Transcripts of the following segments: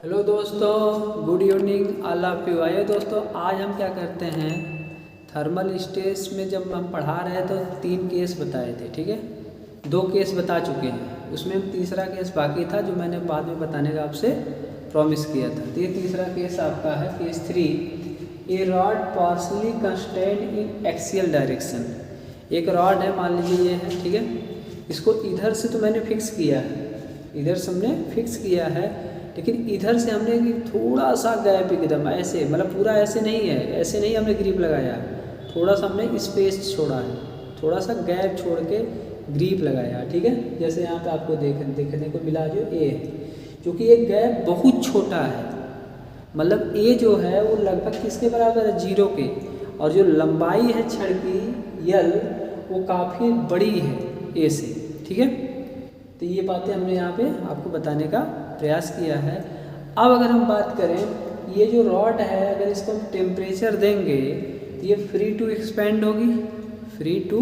Hello दोस्तों, good evening all of you. आइए दोस्तों, आज हम क्या करते हैं, थर्मल स्टेज में जब हम पढ़ा रहे तो 3 केस बताए थे। ठीक है, 2 केस बता चुके हैं, उसमें तीसरा केस बाकी था जो मैंने बाद में बताने का आपसे प्रॉमिस किया था। तो ये तीसरा केस आपका है केस 3। ए रॉड पार्शली कंस्ट्रेंड इन एक्सियल डायरेक्शन। एक रॉड है, मान लीजिए ये है, ठीक है। इसको इधर से तो मैंने फिक्स किया है, इधर से हमने फिक्स किया है, लेकिन इधर से हमने थोड़ा सा गैप एकदम ऐसे, मतलब पूरा ऐसे नहीं है, ऐसे नहीं हमने ग्रिप लगाया, थोड़ा सा हमने स्पेस छोड़ा है, थोड़ा सा गैप छोड़ के ग्रिप लगाया। ठीक है, जैसे यहाँ पे आपको देखने को मिला जो ए है, क्योंकि ये गैप बहुत छोटा है, मतलब ए जो है वो लगभग किसके बराबर है, 0 के, और जो लंबाई है छड़ की यल वो काफ़ी बड़ी है ए से। ठीक है, तो ये बातें हमने यहाँ पे आपको बताने का प्रयास किया है। अब अगर हम बात करें, ये जो रॉड है अगर इसको हम टेम्परेचर देंगे तो ये फ्री टू एक्सपेंड होगी, फ्री टू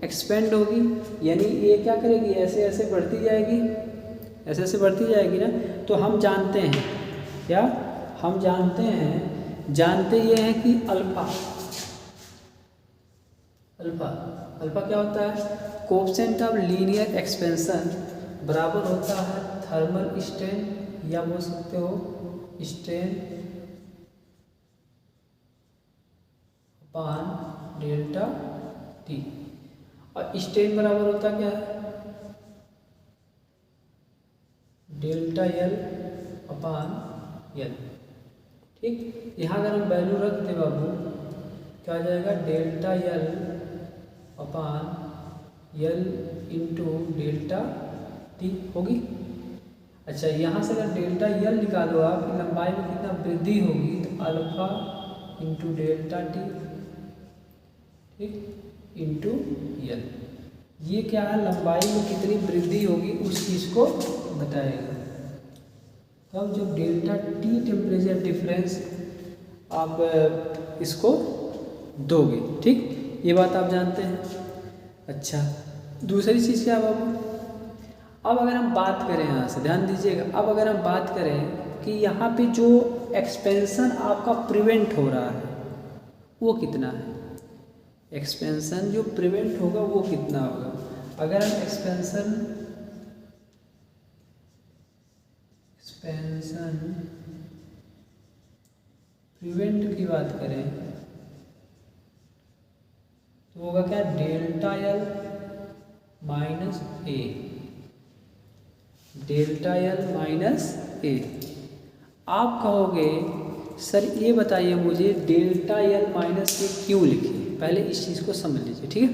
एक्सपेंड होगी, यानी ये क्या करेगी, ऐसे ऐसे बढ़ती जाएगी, ऐसे ऐसे बढ़ती जाएगी ना। तो हम जानते हैं क्या, हम जानते ये हैं कि अल्फा अल्फा क्या होता है, कोएफिशिएंट ऑफ लीनियर एक्सपेंशन बराबर होता है थर्मल स्ट्रेन, या बोल सकते हो स्ट्रेन अपान डेल्टा टी। और स्ट्रेन बराबर होता क्या है, डेल्टा एल अपान एल। ठीक, यहाँ अगर हम वैल्यू रखते बाबू, क्या आ जाएगा, डेल्टा एल अपान एल इंटू डेल्टा टी होगी। अच्छा, यहाँ से अगर डेल्टा एल निकालो आप, लंबाई में कितना वृद्धि होगी, तो अल्फा इंटू डेल्टा टी, ठीक, इंटू एल। ये क्या है, लंबाई में कितनी वृद्धि होगी उस चीज़ को बताएगा। तब जब डेल्टा टी टेम्परेचर डिफरेंस आप इसको दोगे, ठीक, ये बात आप जानते हैं। अच्छा, दूसरी चीज़ क्या बाबू, अब अगर हम बात करें, यहाँ से ध्यान दीजिएगा, अब अगर हम बात करें कि यहाँ पे जो एक्सपेंशन आपका प्रिवेंट हो रहा है वो कितना है, एक्सपेंशन जो प्रिवेंट होगा वो कितना होगा। अगर हम एक्सपेंशन प्रिवेंट की बात करें तो होगा क्या, डेल्टा एल माइनस ए, डेल्टा एल माइनस ए। आप कहोगे सर ये बताइए मुझे डेल्टा एल माइनस ए क्यों लिखे, पहले इस चीज़ को समझ लीजिए। ठीक है,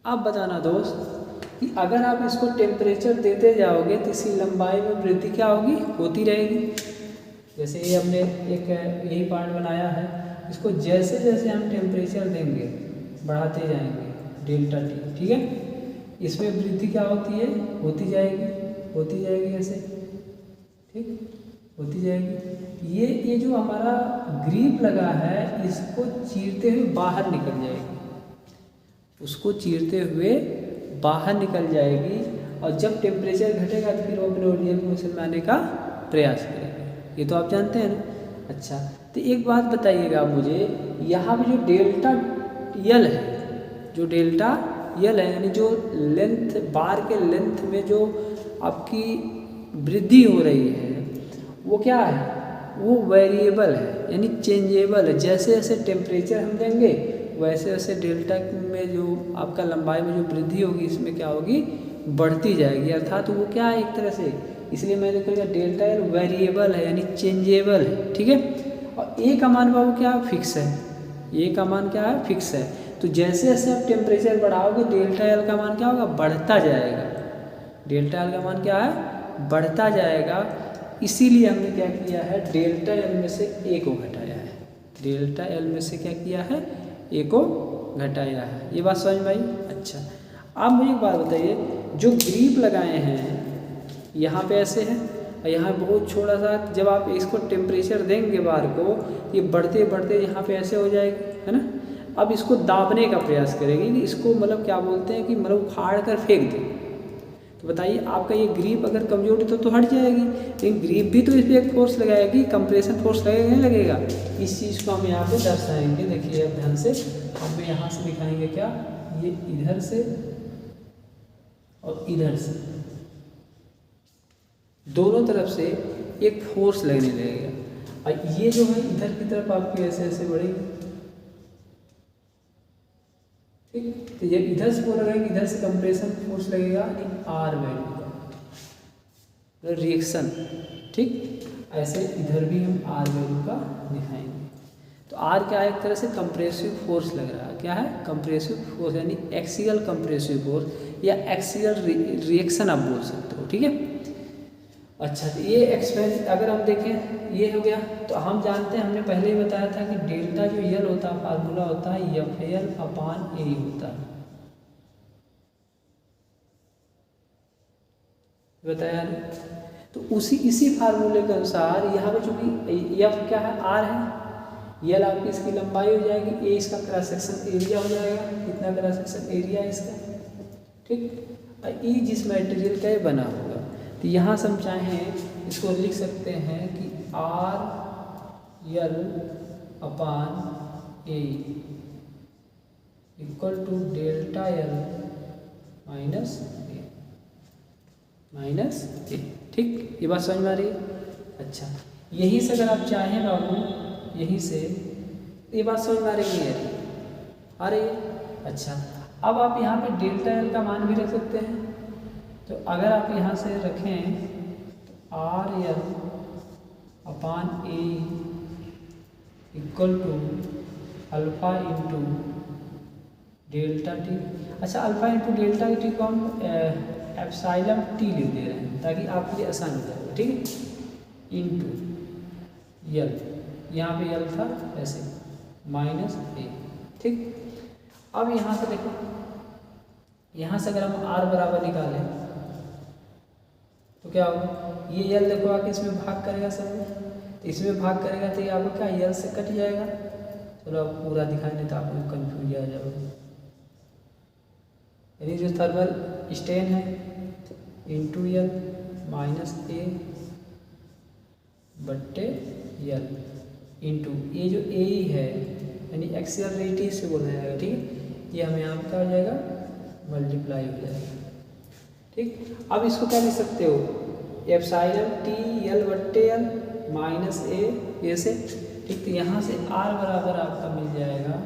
अब बताना दोस्त कि अगर आप इसको टेम्परेचर देते जाओगे तो इसी लंबाई में वृद्धि क्या होगी, होती रहेगी। जैसे ये हमने एक यही पार्ट बनाया है, इसको जैसे जैसे हम टेम्परेचर देंगे बढ़ाते जाएंगे डेल्टा टी, ठीक है, इसमें वृद्धि क्या होती है, होती जाएगी ऐसे, ठीक, होती जाएगी। ये जो हमारा ग्रिप लगा है इसको चीरते हुए बाहर निकल जाएगी, उसको चीरते हुए बाहर निकल जाएगी, और जब टेम्परेचर घटेगा तो फिर वो अपने ओरिजिनल पोजीशन में आने का प्रयास करेगी। ये तो आप जानते हैं ना। अच्छा, तो एक बात बताइएगा आप मुझे, यहाँ पे जो डेल्टा यल है, जो डेल्टा यल है, यानी जो लेंथ, बार के लेंथ में जो आपकी वृद्धि हो रही है वो क्या है, वो वेरिएबल है, यानी चेंजेबल है। जैसे जैसे टेम्परेचर हम देंगे वैसे वैसे डेल्टा में जो आपका लंबाई में जो वृद्धि होगी इसमें क्या होगी, बढ़ती जाएगी, अर्थात वो क्या है एक तरह से, इसलिए मैंने कहा डेल्टा एल वेरिएबल है यानी चेंजेबल है। ठीक है, और ए का मान बाबू क्या फिक्स है, ए का मान क्या है, फिक्स है। तो जैसे जैसे आप टेम्परेचर बढ़ाओगे डेल्टा एल का मान क्या होगा, बढ़ता जाएगा, डेल्टा एल का मान क्या है, बढ़ता जाएगा। इसीलिए हमने क्या किया है, डेल्टा एल में से ए को घटाया है, डेल्टा एल में से क्या किया है, ए को घटाया है। ये बात समझ में आई। अच्छा, आप मुझे एक बात बताइए, जो ग्रिप लगाए हैं यहाँ पे ऐसे है और यहाँ बहुत छोटा सा, जब आप इसको टेम्परेचर देंगे बार को, ये बढ़ते बढ़ते यहाँ पे ऐसे हो जाएगी, है ना। अब इसको दाबने का प्रयास करेगी, इसको मतलब क्या बोलते हैं कि मतलब उखाड़ कर फेंक दें, तो बताइए आपका ये ग्रिप अगर कमजोर है तो हट जाएगी, लेकिन ग्रिप भी तो इस पर एक फोर्स लगाएगी, कंप्रेशन फोर्स लगेगा नहीं लगेगा। इस चीज़ को हम यहाँ पे दर्शाएंगे। देखिए अब ध्यान से हम यहाँ से दिखाएंगे क्या, ये इधर से और इधर से दोनों तरफ से एक फोर्स लगने लगेगा, और ये जो है इधर की तरफ आपकी ऐसे ऐसे बढ़ेगी। ठीक, तो ये इधर से बोल रहा है कि इधर से कंप्रेशन फोर्स लगेगा यानी आर वैल्यू का रिएक्शन। ठीक, ऐसे इधर भी हम आर वैल्यू का दिखाएंगे। तो आर क्या है, एक तरह से कंप्रेसिव फोर्स लग रहा है। क्या है, कंप्रेसिव फोर्स यानी एक्सियल कंप्रेसिव फोर्स या एक्सियल रिएक्शन आप बोल सकते हो। ठीक है, अच्छा तो ये एक्सपेरिमेंट अगर हम देखें ये हो गया। तो हम जानते हैं, हमने पहले ही बताया था कि डेल्टा जो यल होता है फार्मूला होता है एफ एल अपान ए होता है, बताया। तो इसी फार्मूले के अनुसार यहाँ पे चूंकि एफ क्या है, आर है, यल आपकी इसकी लंबाई हो जाएगी, ए इसका क्रॉस सेक्शन एरिया हो जाएगा, कितना क्रॉस सेक्शन एरिया है इसका। ठीक, और ई जिस मटेरियल का ये बना होगा। तो यहाँ से हम चाहें इसको लिख सकते हैं कि R L upon A equal to delta L minus A. ठीक, ये बात समझ में आ रही है। अच्छा, यहीं से अगर आप चाहें बाबू, यहीं से ये बात समझ में आ रही है, आ रही है। अच्छा, अब आप यहाँ पे डेल्टा एल का मान भी रख सकते हैं। तो अगर आप यहाँ से रखें तो R L upon A equal to alpha into delta T. अच्छा, अल्फा इंटू डेल्टा टी को हम एप्सिलॉन टी लिख दे रहे हैं ताकि आपके लिए आसान हो जाएगा। ठीक है, इंटू यल, यहाँ पे यल था ऐसे माइनस ए। ठीक, अब यहाँ से देखो, यहाँ से अगर हम आर बराबर निकालें तो क्या होगा, ये यल देखो आके इसमें भाग करेगा सब में, तो इसमें भाग करेगा तो ये आपको क्या यल से कट जाएगा। चलो अब पूरा दिखाई नहीं तो आपको कन्फ्यूज आ जाओगे। यानी जो थर्मल स्ट्रेन है इंटू यल माइनस ए बट्टे यल इंटू ये जो ए ही है यानी एक्सेलरेटिव से बोला जाएगा। ठीक है, ये हमें यहाँ क्या हो जाएगा, मल्टीप्लाई हो जाएगा। ठीक, अब इसको क्या लिख सकते हो, एप्सिलॉन टी यल बट्टे यल माइनस ए ऐसे। ठीक, तो यहाँ से आर बराबर आपका मिल जाएगा।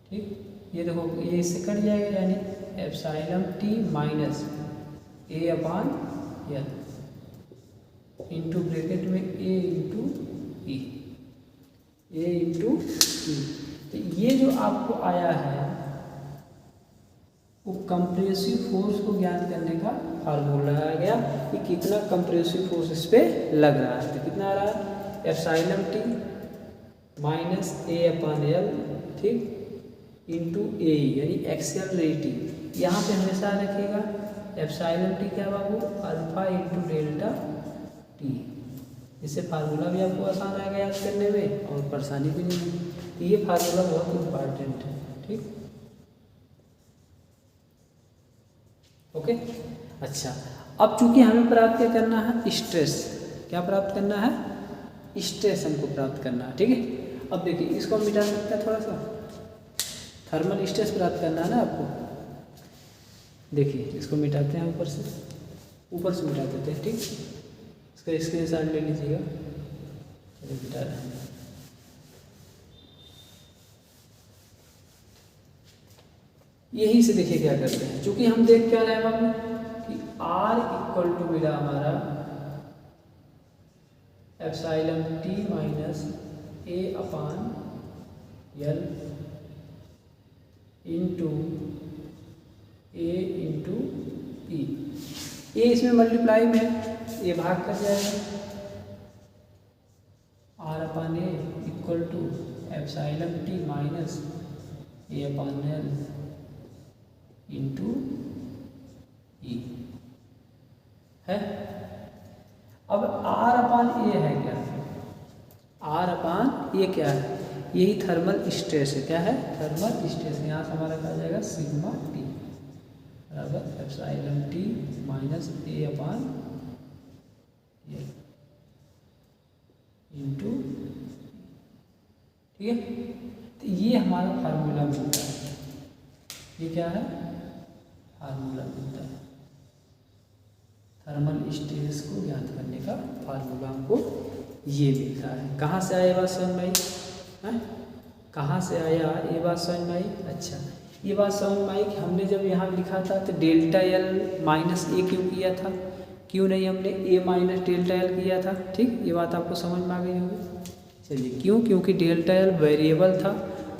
ठीक, ये देखो ये इससे कट जाएगा यानी epsilon T minus A upon L into bracket में ए इंटू ई, ए इंटू ई। तो ये जो आपको आया है वो कंप्रेसिव फोर्स को ज्ञात करने का फार्मूला आ गया कि कितना कंप्रेसिव फोर्स इस पे लग रहा है। तो कितना आ रहा है, epsilon T minus A upon यल, ठीक, इंटू ए यानी एक्सेलरेटिव। यहाँ पे हमेशा रखिएगा एप्सिलॉन टी क्या बाबू, अल्फा इंटू डेल्टा टी। इससे फार्मूला भी आपको आसान आएगा याद करने में और परेशानी भी नहीं है। तो ये फार्मूला बहुत इम्पॉर्टेंट है। ठीक, ओके। अच्छा, अब चूंकि हमें प्राप्त क्या करना है, स्ट्रेस। क्या प्राप्त करना है, स्ट्रेस हमको प्राप्त करना है। ठीक है, अब देखिए इसको हम मिटा सकते हैं, थोड़ा सा थर्मल स्ट्रेस प्राप्त करना है ना आपको। देखिए इसको मिटाते हैं, ऊपर से मिटा देते हैं। ठीक, इसका स्क्रीनशॉट ले लीजिएगा। चलिए मिटा रहे हैं। यही से देखिए क्या करते हैं, चूंकि हम देख क्या रहे हैं बाबू कि R इक्वल टू मिला हमारा epsilon T minus A upon L into A into E. ए इसमें मल्टीप्लाई में ये भाग कर जाएगा, R upon A equal to epsilon T minus A upon L into E है। अब आर अपान ए है क्या, आर अपान ए क्या है, यही थर्मल स्ट्रेस है। क्या है, थर्मल स्ट्रेस। यहाँ से हमारा कहा जाएगा सिग्मा टी बराबर epsilon T minus A upon L into, ठीक है। तो ये हमारा फार्मूला मिलता है, ये क्या है फार्मूला मिलता है, थर्मल स्ट्रेस को ज्ञात करने का फार्मूला हमको ये मिलता है। कहाँ से आया ये बात समझ में आई है, कहाँ से आया ये बात समझ में आई। अच्छा, ये बात समझ में आई कि हमने जब यहाँ लिखा था तो डेल्टा एल माइनस ए क्यों किया था, क्यों नहीं हमने ए माइनस डेल्टा एल किया था। ठीक, ये बात आपको समझ में आ गई होगी। चलिए, क्यों, क्योंकि डेल्टा एल वेरिएबल था,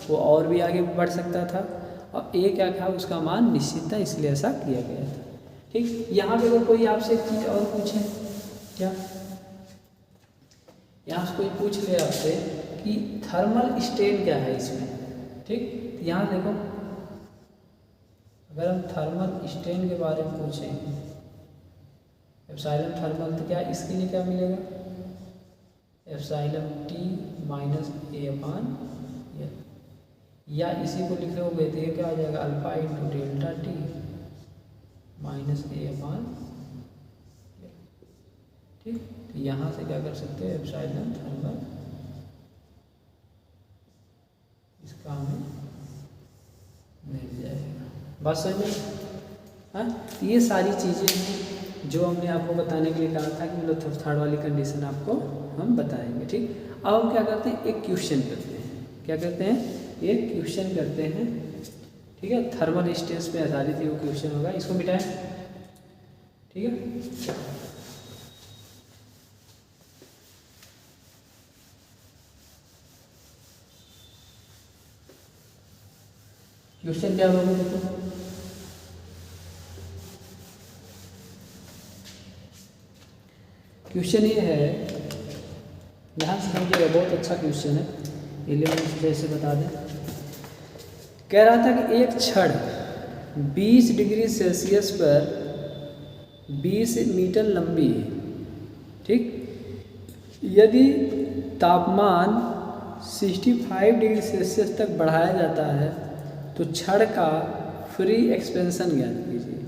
वो और भी आगे बढ़ सकता था, और ए क्या था उसका मान निश्चित था, इसलिए ऐसा किया गया था। ठीक, यहाँ पे अगर कोई आपसे एक चीज़ और पूछे, क्या यहाँ से कोई पूछ ले आपसे कि थर्मल स्ट्रेन क्या है इसमें, ठीक, यहाँ देखो, अगर हम थर्मल स्ट्रेन के बारे में पूछें एप्सिलॉन थर्मल, तो क्या इसके लिए क्या मिलेगा, epsilon T minus A upon L, या इसी को लिखे होगे तो ये क्या आ जाएगा alpha into delta T minus A upon L. ठीक, तो यहाँ से क्या कर सकते हैं एप्सिलॉन थर्मल, इसका हमें मिल जाएगा। बात समझ में, हाँ, तो ये सारी चीज़ें हैं जो हमने आपको बताने के लिए कहा था कि मतलब थर्ड वाली कंडीशन आपको हम बताएंगे। ठीक, अब हम क्या करते हैं, एक क्वेश्चन करते हैं, क्या करते हैं, एक क्वेश्चन करते हैं। ठीक है, थर्मल स्ट्रेस पे आधारित ये क्वेश्चन होगा, इसको मिटाएं। ठीक है, क्वेश्चन क्या होगा देखो, क्वेश्चन ये है, ध्यान से समझिएगा, बहुत अच्छा क्वेश्चन है, एलिमेंट्स जैसे बता दें। कह रहा था कि एक छड़ 20 डिग्री सेल्सियस पर 20 मीटर लंबी है। ठीक, यदि तापमान 65 डिग्री सेल्सियस तक बढ़ाया जाता है तो छड़ का फ्री एक्सपेंशन ज्ञात कीजिए।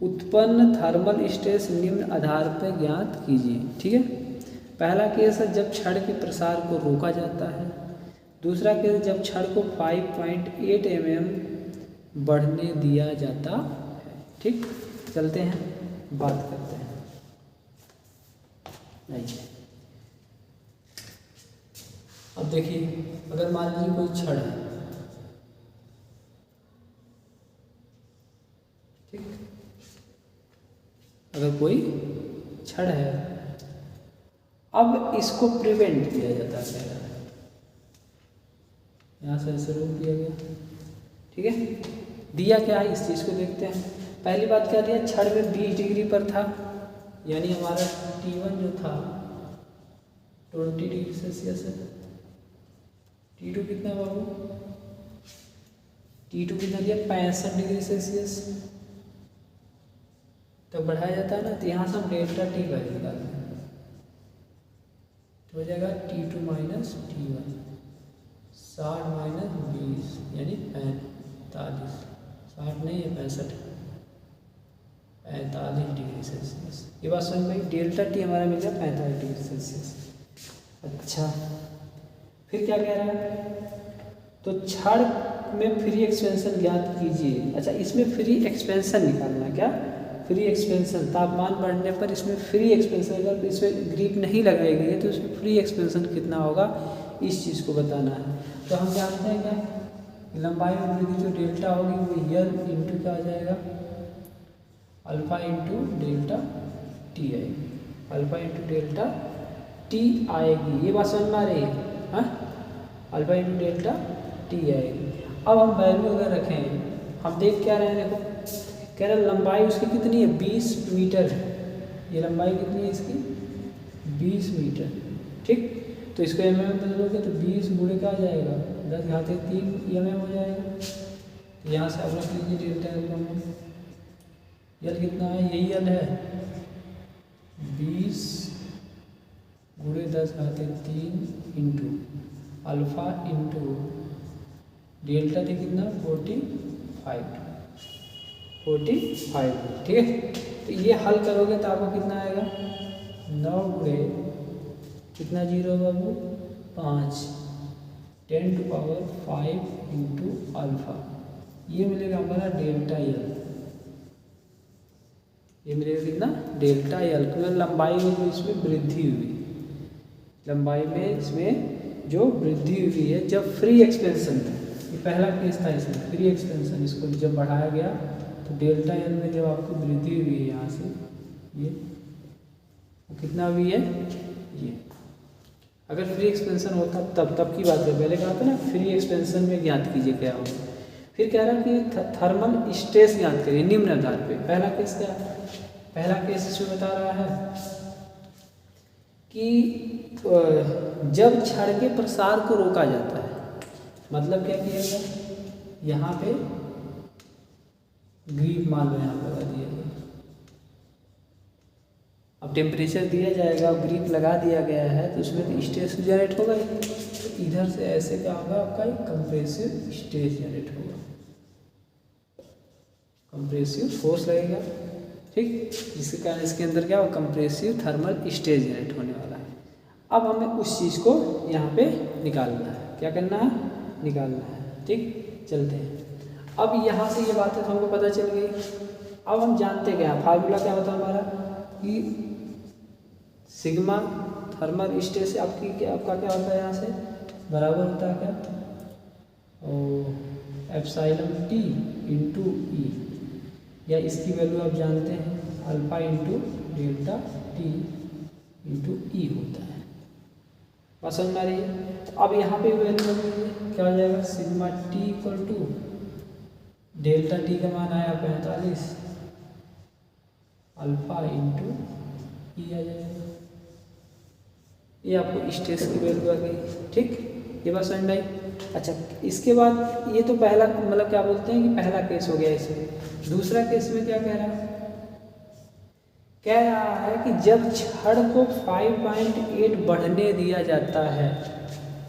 उत्पन्न थर्मल स्ट्रेस निम्न आधार पर ज्ञात कीजिए। ठीक है, पहला केस है जब छड़ के प्रसार को रोका जाता है, दूसरा केस जब छड़ को 5.8 mm बढ़ने दिया जाता है। ठीक, चलते हैं बात करते हैं। नहीं, अब देखिए, अगर मान लीजिए कोई छड़ है, ठीक, अगर कोई छड़ है, अब इसको प्रिवेंट किया जाता है, यहाँ से ऐसे रोक दिया गया। ठीक है, दिया क्या है इस चीज़ को देखते हैं। पहली बात क्या दिया, छड़ में 20 डिग्री पर था, यानी हमारा T1 जो था 20 डिग्री सेल्सियस है। T2 कितना बाबू, T2 कितना दिया 65 डिग्री सेल्सियस तक बढ़ाया जाता है ना, तो यहाँ से हम डेल्टा टी वैल्यू निकालते हैं, तो हो जाएगा T2 माइनस T1, 60 माइनस 20 यानी 45, 60 नहीं है 65 डिग्री सेल्सियस। ये बात समझ में, डेल्टा टी हमारा मिल गया 45 डिग्री सेल्सियस। अच्छा, फिर क्या कह रहा है, तो छड़ में फ्री एक्सपेंशन ज्ञात कीजिए। अच्छा, इसमें फ्री एक्सपेंशन निकालना, क्या फ्री एक्सपेंशन, तापमान बढ़ने पर इसमें फ्री एक्सपेंशन, अगर इसमें ग्रिप नहीं लगाई गई है तो इसमें फ्री एक्सपेंशन कितना होगा, इस चीज़ को बताना है। तो हम जानते हैं क्या, लंबाई में वृद्धि जो डेल्टा होगी वो यल इंटू क्या आ जाएगा, अल्फा इंटू डेल्टा टी आएगी, अल्फा इंटू डेल्टा टी आएगी। ये बात समझ में आ रही है, हाँ, अल्फा इंटू डेल्टा टी आएगी। अब हम वैल्यू अगर रखें, हम देख क्या रहे हैं, देखो कह रहे लंबाई उसकी कितनी है 20 मीटर है, ये लंबाई कितनी है इसकी 20 मीटर। ठीक, तो इसको एम में बदलोगे तो 20 गुणे का आ जाएगा 10 घाते 3 mm हो जाएगा। तो यहाँ से आप रख लीजिए डेल्टा एल को, यल कितना है, यही यल है 20 गुणे 10 घाते 3 इंटू अल्फा इंटू डेल्टा थे कितना 45। 45, ठीक है। तो ये हल करोगे तो आपको कितना आएगा, 9 गुणे कितना जीरो बाबू 5 10⁵ इंटू अल्फ़ा, ये मिलेगा हमारा डेल्टा एल। ये मिलेगा कितना, डेल्टा एल, क्योंकि लंबाई में जो इसमें वृद्धि हुई, लंबाई में इसमें जो वृद्धि हुई है जब फ्री एक्सपेंशन था, ये पहला केस था इसमें फ्री एक्सपेंशन, इसको जब बढ़ाया गया तो डेल्टा एल में जब आपकी वृद्धि हुई है यहाँ से, ये वो कितना हुई है, ये अगर फ्री एक्सपेंशन होता तब की बात है, पहले कहा था ना फ्री एक्सपेंशन में ज्ञात कीजिए क्या होगा। फिर कह रहा है कि थर्मल स्ट्रेस ज्ञात करिए निम्न आधार पे। पहला केस क्या, पहला केस इसमें बता रहा है कि जब छड़ के प्रसार को रोका जाता है, मतलब क्या किया गया, यहाँ पे ग्रीप मान लो यहाँ लगा दिया गया, अब टेम्परेचर दिया जाएगा, अब ग्रीप लगा दिया गया है तो उसमें तो स्ट्रेस जनरेट होगा ही, तो इधर से ऐसे क्या होगा आपका कंप्रेसिव स्ट्रेस जनरेट होगा, कंप्रेसिव फोर्स लगेगा, ठीक, जिसके कारण इसके अंदर क्या होगा कंप्रेसिव थर्मल स्ट्रेस जनरेट होने वाला है। अब हमें उस चीज़ को यहाँ पे निकालना है, क्या करना है, निकालना है, ठीक। चलते हैं, अब यहाँ से ये बातें तो हमको पता चल गई। अब हम जानते क्या, फार्मूला क्या होता है हमारा कि सिग्मा थर्मल स्ट्रेस आपका क्या होता है, यहाँ से बराबर होता है क्या, और एप्सिलॉन टी इंटू ई, या इसकी वैल्यू आप जानते हैं alpha into delta T into E होता है, बात समझ में आ रही है। तो अब यहाँ पे वैल्यू क्या हो जाएगा, sigma T equal to delta T का मान आया 45 अल्फा इंटू ई आ जाएगा, ये आपको स्ट्रेस की वैल्यू आ गई, ठीक, ये बात समझ में आई। अच्छा, इसके बाद ये तो पहला मतलब क्या बोलते हैं कि पहला केस हो गया इसमें। दूसरा केस में क्या कह रहा है, कह रहा है कि जब छड़ को 5.8 बढ़ने दिया जाता है,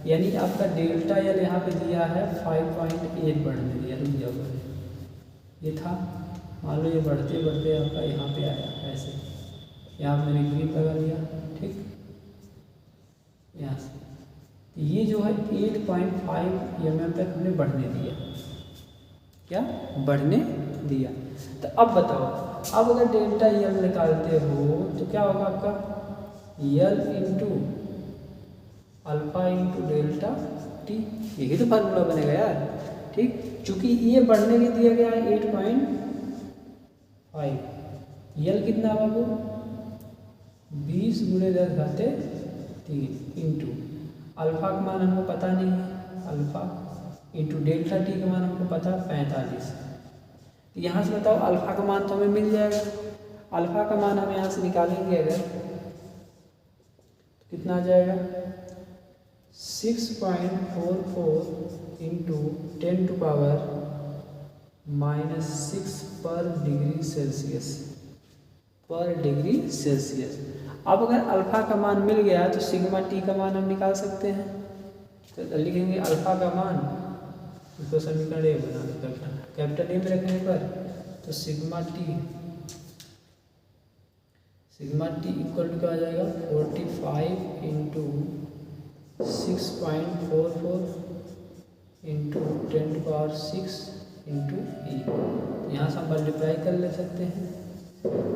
यानी आपका डेल्टा एल यहाँ पे दिया है 5.8 बढ़ने दिया, रुक जाओ, ये था मान लो ये बढ़ते बढ़ते आपका यहाँ पे आया ऐसे, यहाँ मैंने ग्रीप लगा लिया, ठीक, यहाँ से ये जो है 8.5 mm तक हमने बढ़ने दिया, क्या बढ़ने दिया। तो अब बताओ, अब अगर डेल्टा एल निकालते हो तो क्या होगा आपका L into alpha into delta T, यही तो फार्मूला बनेगा यार, ठीक। चूंकि ये बढ़ने के दिया गया है 8.5, एल कितना बाबू 20 × 10⁻³ इंटू अल्फा का मान हमको पता नहीं है, अल्फा इंटू डेल्टा टी का मान हमको पता है 45। तो यहाँ से बताओ अल्फा का मान तो हमें मिल जाएगा, अल्फा का मान हम यहाँ से निकालेंगे अगर तो कितना आ जाएगा 6.44 इंटू 10⁻⁻6 पर डिग्री सेल्सियस। अब अगर अल्फा का मान मिल गया तो सिग्मा टी का मान हम निकाल सकते हैं, तो लिखेंगे अल्फा का मान, इसको समीकरण ए बना दो, कैपिटल ए में रखने पर तो सिग्मा टी इक्वल टू क्या आ जाएगा 45 इंटू 6.44 इंटू 10⁻6 इंटू ई, यहाँ से हम मल्टीप्लाई कर ले सकते हैं,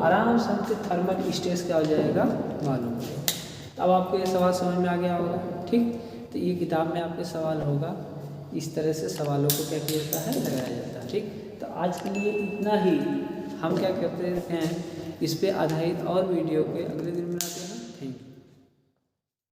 आराम से हमसे थर्मल स्ट्रेस क्या हो जाएगा मालूम हो जाएगा। तो अब आपको ये सवाल समझ में आ गया होगा, ठीक। तो ये किताब में आपके सवाल होगा, इस तरह से सवालों को क्या किया जाता है, लगाया जाता है, ठीक। तो आज के लिए इतना ही, हम क्या करते हैं इस पे आधारित और वीडियो के अगले दिन बनाते हैं।